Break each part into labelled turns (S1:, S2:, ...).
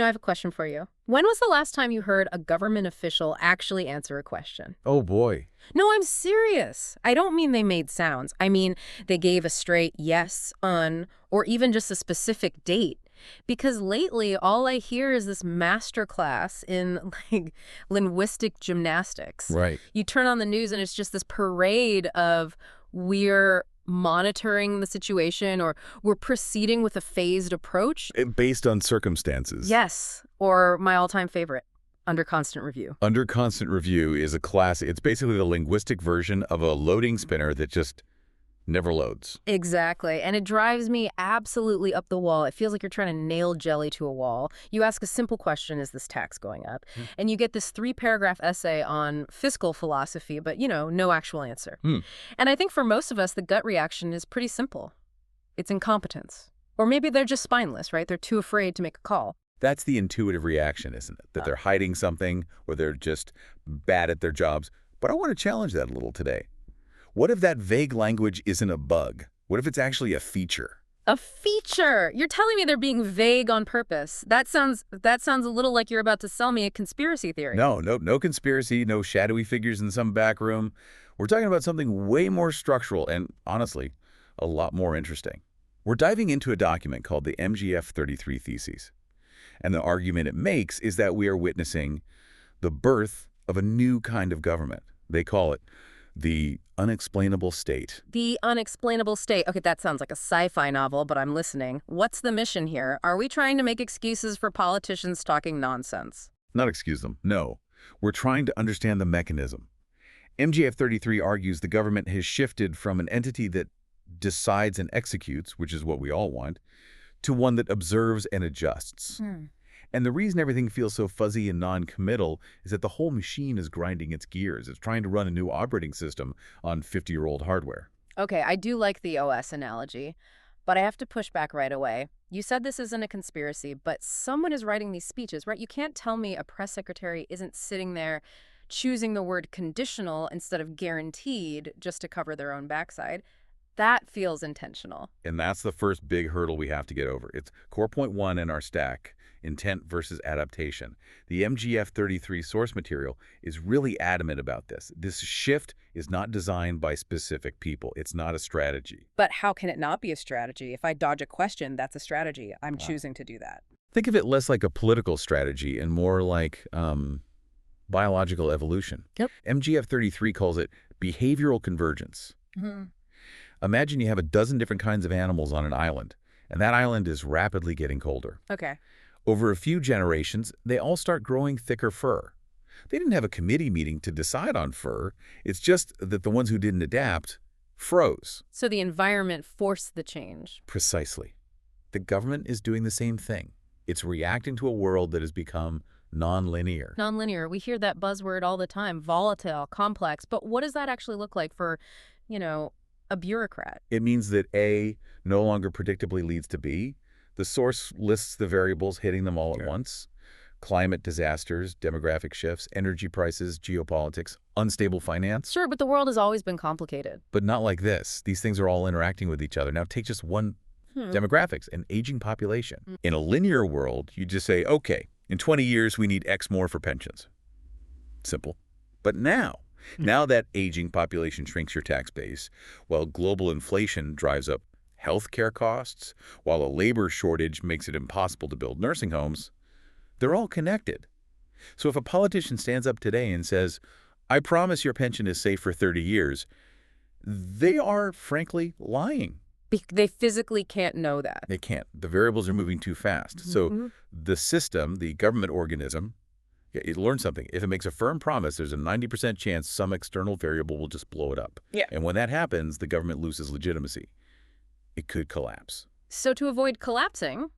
S1: I have a question for you. When was the last time you heard a government official actually answer a question?
S2: Oh boy.
S1: No, I'm serious. I don't mean they made sounds. I mean they gave a straight yes, or even just a specific date. Because lately, all I hear is this master class in like linguistic gymnastics.
S2: Right.
S1: You turn on the news and it's just this parade of we're monitoring the situation or we're proceeding with a phased approach.
S2: Based on circumstances.
S1: Yes, or my all-time favorite, under constant review.
S2: Under constant review is a class. It's basically the linguistic version of a loading spinner that just never loads.
S1: Exactly. And it drives me absolutely up the wall. It feels like you're trying to nail jelly to a wall. You ask a simple question, is this tax going up? And you get this 3-paragraph essay on fiscal philosophy, but, no actual answer. And I think for most of us, the gut reaction is pretty simple. It's incompetence. Or maybe they're just spineless, right? They're too afraid to make a call.
S2: That's the intuitive reaction, isn't it? That they're hiding something or they're just bad at their jobs. But I want to challenge that a little today. What if that vague language isn't a bug? What if it's actually a feature?
S1: A feature? You're telling me they're being vague on purpose. That sounds a little like you're about to sell me a conspiracy theory.
S2: No conspiracy, no shadowy figures in some back room. We're talking about something way more structural and, honestly, a lot more interesting. We're diving into a document called the MGF-33 Theses. And the argument it makes is that we are witnessing the birth of a new kind of government. They call it the unexplainable state.
S1: The unexplainable state. Okay, that sounds like a sci-fi novel, but I'm listening. What's the mission here? Are we trying to make excuses for politicians talking nonsense?
S2: Not excuse them. No. We're trying to understand the mechanism. MGF-33 argues the government has shifted from an entity that decides and executes, which is what we all want, to one that observes and adjusts. And the reason everything feels so fuzzy and non-committal is that the whole machine is grinding its gears. It's trying to run a new operating system on 50-year-old hardware.
S1: Okay, I do like the OS analogy, but I have to push back right away. You said this isn't a conspiracy, but someone is writing these speeches, right? You can't tell me a press secretary isn't sitting there choosing the word conditional instead of guaranteed just to cover their own backside. That feels intentional.
S2: And that's the first big hurdle we have to get over. It's core point 1 in our stack, intent versus adaptation. The MGF-33 source material is really adamant about this. This shift is not designed by specific people. It's not a strategy.
S1: But how can it not be a strategy? If I dodge a question, that's a strategy. I'm choosing to do that.
S2: Think of it less like a political strategy and more like biological evolution.
S1: Yep.
S2: MGF-33 calls it behavioral convergence. Imagine you have a dozen different kinds of animals on an island, and that island is rapidly getting colder.
S1: Okay.
S2: Over a few generations, they all start growing thicker fur. They didn't have a committee meeting to decide on fur. It's just that the ones who didn't adapt froze.
S1: So the environment forced the change.
S2: Precisely. The government is doing the same thing. It's reacting to a world that has become nonlinear.
S1: Nonlinear. We hear that buzzword all the time. Volatile, complex. But what does that actually look like for, a bureaucrat?
S2: It means that A no longer predictably leads to B. The source lists the variables hitting them all at once. Climate disasters, demographic shifts, energy prices, geopolitics, unstable finance.
S1: Sure, but the world has always been complicated.
S2: But not like this. These things are all interacting with each other. Now take just one demographics, an aging population. In a linear world, you just say, okay, in 20 years, we need X more for pensions. Simple. But now that aging population shrinks your tax base, while global inflation drives up healthcare costs, while a labor shortage makes it impossible to build nursing homes, they're all connected. So if a politician stands up today and says, I promise your pension is safe for 30 years, they are, frankly, lying.
S1: They physically can't know that.
S2: They can't. The variables are moving too fast. So the system, the government organism, it learns something. If it makes a firm promise, there's a 90% chance some external variable will just blow it up.
S1: Yeah.
S2: And when that happens, the government loses legitimacy. It could collapse.
S1: So to avoid collapsing,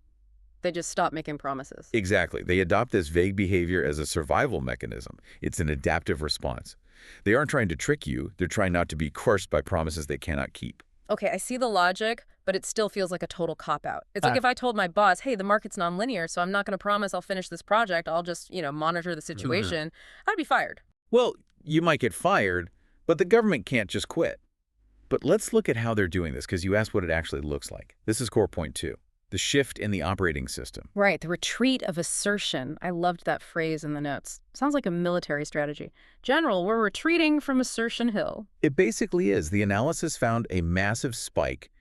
S1: they just stop making promises.
S2: Exactly. They adopt this vague behavior as a survival mechanism. It's an adaptive response. They aren't trying to trick you. They're trying not to be crushed by promises they cannot keep.
S1: Okay, I see the logic, but it still feels like a total cop-out. It's like if I told my boss, hey, the market's nonlinear, so I'm not going to promise I'll finish this project. I'll just, monitor the situation. I'd be fired.
S2: Well, you might get fired, but the government can't just quit. But let's look at how they're doing this, because you asked what it actually looks like. This is core point 2. the shift in the operating system.
S1: Right, the retreat of assertion. I loved that phrase in the notes. Sounds like a military strategy. General, we're retreating from Assertion Hill.
S2: It basically is. The analysis found a massive spike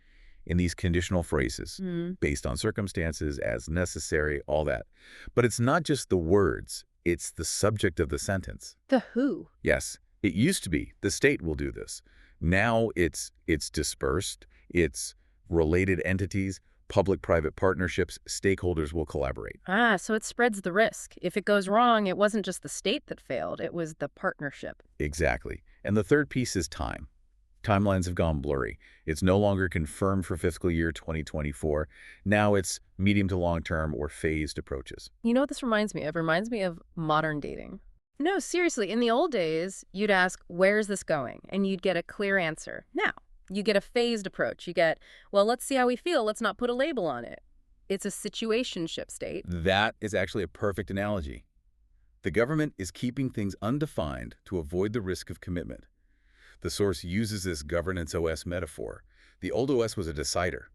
S2: in these conditional phrases, based on circumstances, as necessary, all that. But it's not just the words, it's the subject of the sentence.
S1: The who.
S2: Yes, it used to be, the state will do this. Now it's dispersed, it's related entities, public-private partnerships, stakeholders will collaborate.
S1: Ah, so it spreads the risk. If it goes wrong, it wasn't just the state that failed, it was the partnership.
S2: Exactly. And the third piece is time. Timelines have gone blurry. It's no longer confirmed for fiscal year 2024. Now it's medium to long-term or phased approaches.
S1: You know what this reminds me of? It reminds me of modern dating. No, seriously, in the old days, you'd ask, where's this going? And you'd get a clear answer. Now, you get a phased approach. You get, well, let's see how we feel. Let's not put a label on it. It's a situationship state.
S2: That is actually a perfect analogy. The government is keeping things undefined to avoid the risk of commitment. The source uses this governance OS metaphor. The old OS was a decider.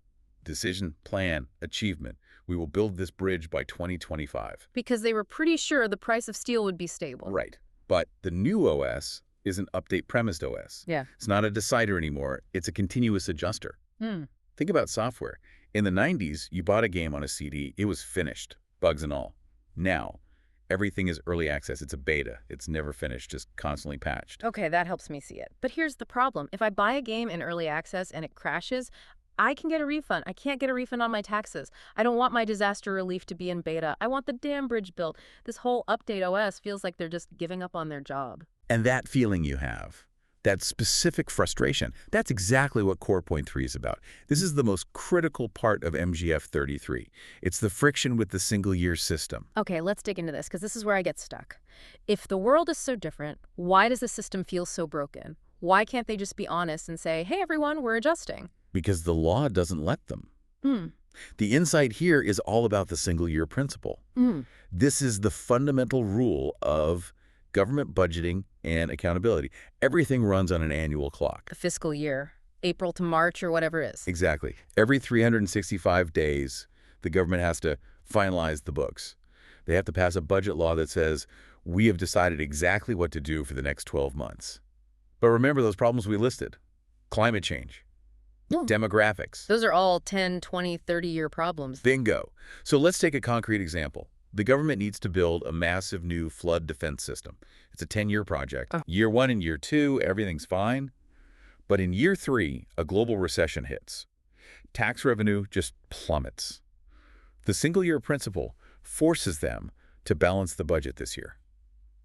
S2: Decision, plan, achievement. We will build this bridge by 2025.
S1: Because they were pretty sure the price of steel would be stable.
S2: Right. But the new OS is an update-premised OS.
S1: Yeah.
S2: It's not a decider anymore. It's a continuous adjuster. Think about software. In the 90s, you bought a game on a CD. It was finished, bugs and all. Now, everything is early access. It's a beta. It's never finished, just constantly patched.
S1: Okay, that helps me see it. But here's the problem. If I buy a game in early access and it crashes, I can get a refund. I can't get a refund on my taxes. I don't want my disaster relief to be in beta. I want the damn bridge built. This whole update OS feels like they're just giving up on their job.
S2: And that feeling you have, that specific frustration, that's exactly what Core Point 3 is about. This is the most critical part of MGF-33. It's the friction with the single-year system.
S1: Okay, let's dig into this, because this is where I get stuck. If the world is so different, why does the system feel so broken? Why can't they just be honest and say, hey, everyone, we're adjusting?
S2: Because the law doesn't let them. The insight here is all about the single-year principle. This is the fundamental rule of government budgeting and accountability. Everything runs on an annual clock.
S1: The fiscal year, April to March or whatever it is.
S2: Exactly. Every 365 days, the government has to finalize the books. They have to pass a budget law that says, we have decided exactly what to do for the next 12 months. But remember those problems we listed. Climate change. Demographics.
S1: Those are all 10, 20, 30-year problems.
S2: Bingo. So let's take a concrete example. The government needs to build a massive new flood defense system. It's a 10-year project. Year 1 and Year 2, everything's fine. But in Year 3, a global recession hits. Tax revenue just plummets. The single-year principle forces them to balance the budget this year.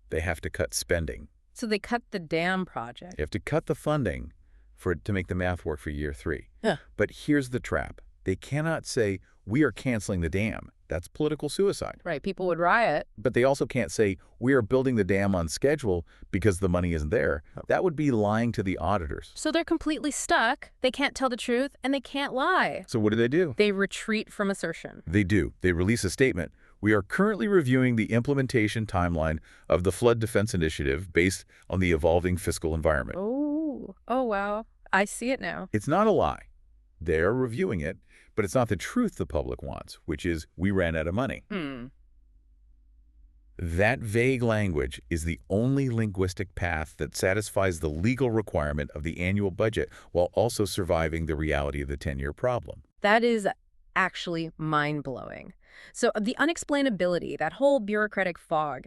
S2: They have to cut spending.
S1: So they cut the dam project.
S2: They have to cut the funding to make the math work for Year 3.
S1: Yeah.
S2: But here's the trap. They cannot say, we are canceling the dam. That's political suicide.
S1: Right, people would riot.
S2: But they also can't say, we are building the dam on schedule because the money isn't there. That would be lying to the auditors.
S1: So they're completely stuck. They can't tell the truth, and they can't lie.
S2: So what do?
S1: They retreat from assertion.
S2: They do. They release a statement. We are currently reviewing the implementation timeline of the Flood Defense Initiative based on the evolving fiscal environment.
S1: Oh, wow. I see it now.
S2: It's not a lie. They're reviewing it, but it's not the truth the public wants, which is we ran out of money. That vague language is the only linguistic path that satisfies the legal requirement of the annual budget while also surviving the reality of the 10-year problem.
S1: That is actually mind-blowing. So the unexplainability, that whole bureaucratic fog,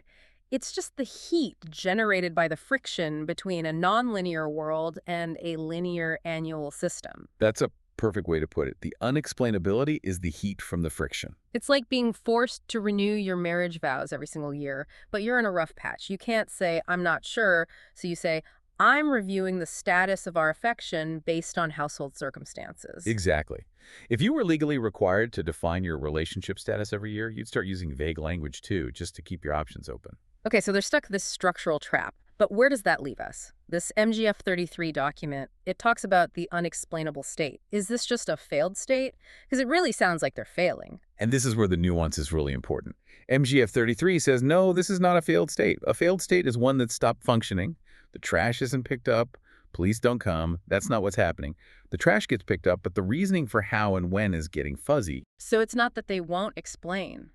S1: it's just the heat generated by the friction between a nonlinear world and a linear annual system.
S2: That's a perfect way to put it. The unexplainability is the heat from the friction.
S1: It's like being forced to renew your marriage vows every single year, but you're in a rough patch. You can't say, I'm not sure, so you say, I'm reviewing the status of our affection based on household circumstances.
S2: Exactly. If you were legally required to define your relationship status every year, you'd start using vague language too, just to keep your options open.
S1: Okay, so they're stuck in this structural trap. But where does that leave us? This MGF-33 document, it talks about the unexplainable state. Is this just a failed state? Because it really sounds like they're failing.
S2: And this is where the nuance is really important. MGF-33 says, no, this is not a failed state. A failed state is one that stopped functioning. The trash isn't picked up. Police don't come. That's not what's happening. The trash gets picked up, but the reasoning for how and when is getting fuzzy.
S1: So it's not that they won't explain.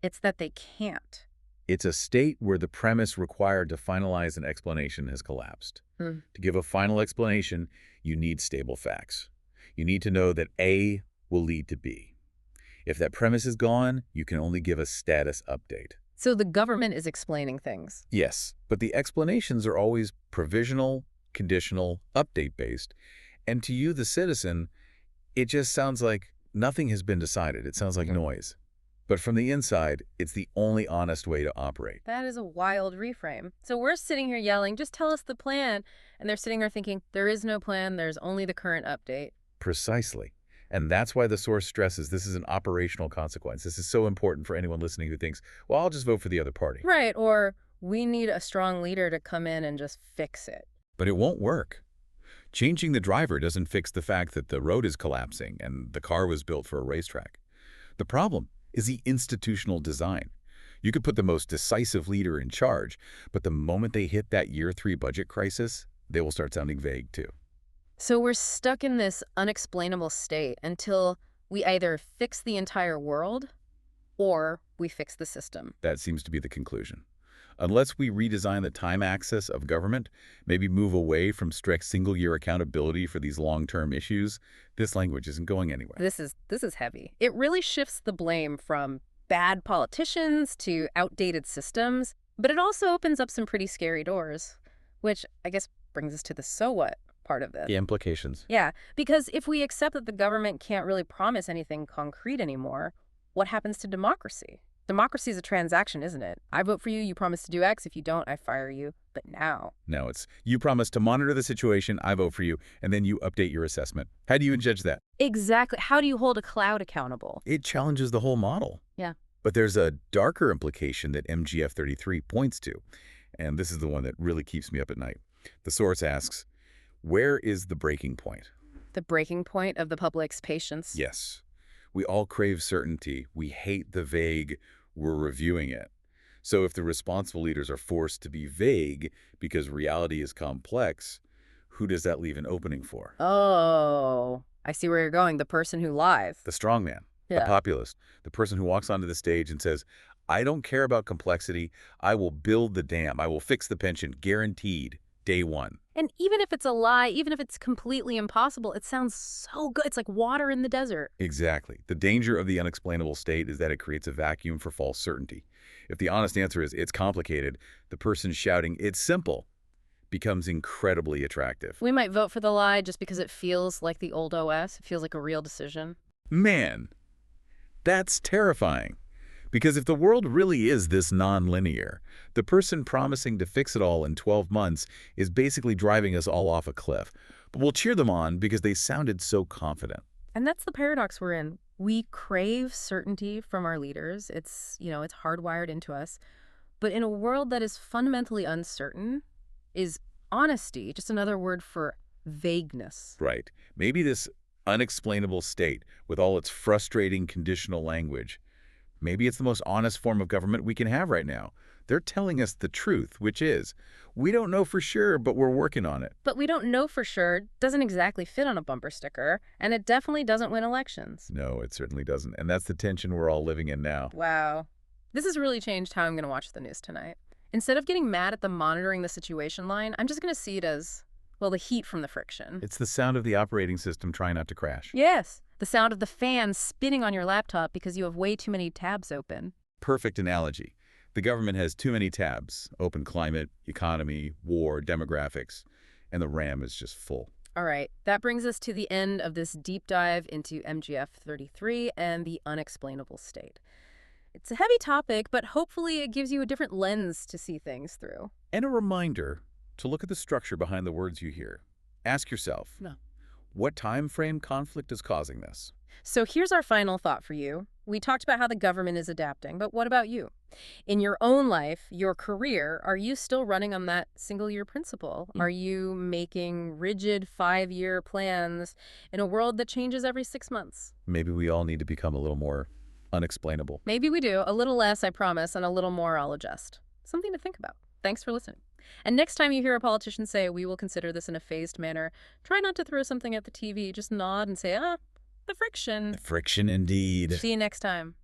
S1: It's that they can't.
S2: It's a state where the premise required to finalize an explanation has collapsed.
S1: Hmm.
S2: To give a final explanation, you need stable facts. You need to know that A will lead to B. If that premise is gone, you can only give a status update.
S1: So the government is explaining things.
S2: Yes, but the explanations are always provisional, conditional, update-based. And to you, the citizen, it just sounds like nothing has been decided. It sounds like noise. But from the inside, it's the only honest way to operate.
S1: That is a wild reframe. So we're sitting here yelling, just tell us the plan. And they're sitting there thinking, there is no plan, there's only the current update.
S2: Precisely. And that's why the source stresses this is an operational consequence. This is so important for anyone listening who thinks, well, I'll just vote for the other party.
S1: Right, or we need a strong leader to come in and just fix it.
S2: But it won't work. Changing the driver doesn't fix the fact that the road is collapsing and the car was built for a racetrack. The problem is the institutional design. You could put the most decisive leader in charge, but the moment they hit that year 3 budget crisis, they will start sounding vague too.
S1: So we're stuck in this unexplainable state until we either fix the entire world or we fix the system.
S2: That seems to be the conclusion. Unless we redesign the time axis of government, maybe move away from strict single-year accountability for these long-term issues, this language isn't going anywhere.
S1: This is heavy. It really shifts the blame from bad politicians to outdated systems, but it also opens up some pretty scary doors, which I guess brings us to the so what part of this.
S2: The implications.
S1: Yeah, because if we accept that the government can't really promise anything concrete anymore, what happens to democracy? Democracy is a transaction, isn't it? I vote for you, you promise to do X. If you don't, I fire you. But now...
S2: No, it's you promise to monitor the situation, I vote for you, and then you update your assessment. How do you judge that?
S1: Exactly. How do you hold a cloud accountable?
S2: It challenges the whole model.
S1: Yeah.
S2: But there's a darker implication that MGF-33 points to, and this is the one that really keeps me up at night. The source asks, where is the breaking point?
S1: The breaking point of the public's patience?
S2: Yes. We all crave certainty. We hate the vague. We're reviewing it. So if the responsible leaders are forced to be vague because reality is complex, who does that leave an opening for?
S1: Oh, I see where you're going. The person who lies.
S2: The strongman, the populist, the person who walks onto the stage and says, I don't care about complexity. I will build the dam. I will fix the pension, guaranteed, day one.
S1: And even if it's a lie, even if it's completely impossible, it sounds so good. It's like water in the desert.
S2: Exactly. The danger of the unexplainable state is that it creates a vacuum for false certainty. If the honest answer is it's complicated, the person shouting it's simple becomes incredibly attractive.
S1: We might vote for the lie just because it feels like the old OS. It feels like a real decision.
S2: Man, that's terrifying. Because if the world really is this non-linear, the person promising to fix it all in 12 months is basically driving us all off a cliff. But we'll cheer them on because they sounded so confident.
S1: And that's the paradox we're in. We crave certainty from our leaders. It's hardwired into us. But in a world that is fundamentally uncertain, is honesty just another word for vagueness?
S2: Right. Maybe this unexplainable state, with all its frustrating conditional language, maybe it's the most honest form of government we can have right now. They're telling us the truth, which is, we don't know for sure, but we're working on it.
S1: But we don't know for sure doesn't exactly fit on a bumper sticker, and it definitely doesn't win elections.
S2: No, it certainly doesn't. And that's the tension we're all living in now.
S1: Wow. This has really changed how I'm going to watch the news tonight. Instead of getting mad at the monitoring the situation line, I'm just going to see it as, well, the heat from the friction.
S2: It's the sound of the operating system trying not to crash.
S1: Yes. The sound of the fan spinning on your laptop because you have way too many tabs open.
S2: Perfect analogy. The government has too many tabs. Open climate, economy, war, demographics, and the RAM is just full.
S1: All right. That brings us to the end of this deep dive into MGF-33 and the unexplainable state. It's a heavy topic, but hopefully it gives you a different lens to see things through.
S2: And a reminder to look at the structure behind the words you hear. Ask yourself, what time frame conflict is causing this?
S1: So here's our final thought for you. We talked about how the government is adapting, but what about you? In your own life, your career, are you still running on that single-year principle? Are you making rigid 5-year plans in a world that changes every 6 months?
S2: Maybe we all need to become a little more unexplainable.
S1: Maybe we do. A little less, I promise, and a little more, I'll adjust. Something to think about. Thanks for listening. And next time you hear a politician say, we will consider this in a phased manner, try not to throw something at the TV. Just nod and say, the friction.
S2: The friction indeed.
S1: See you next time.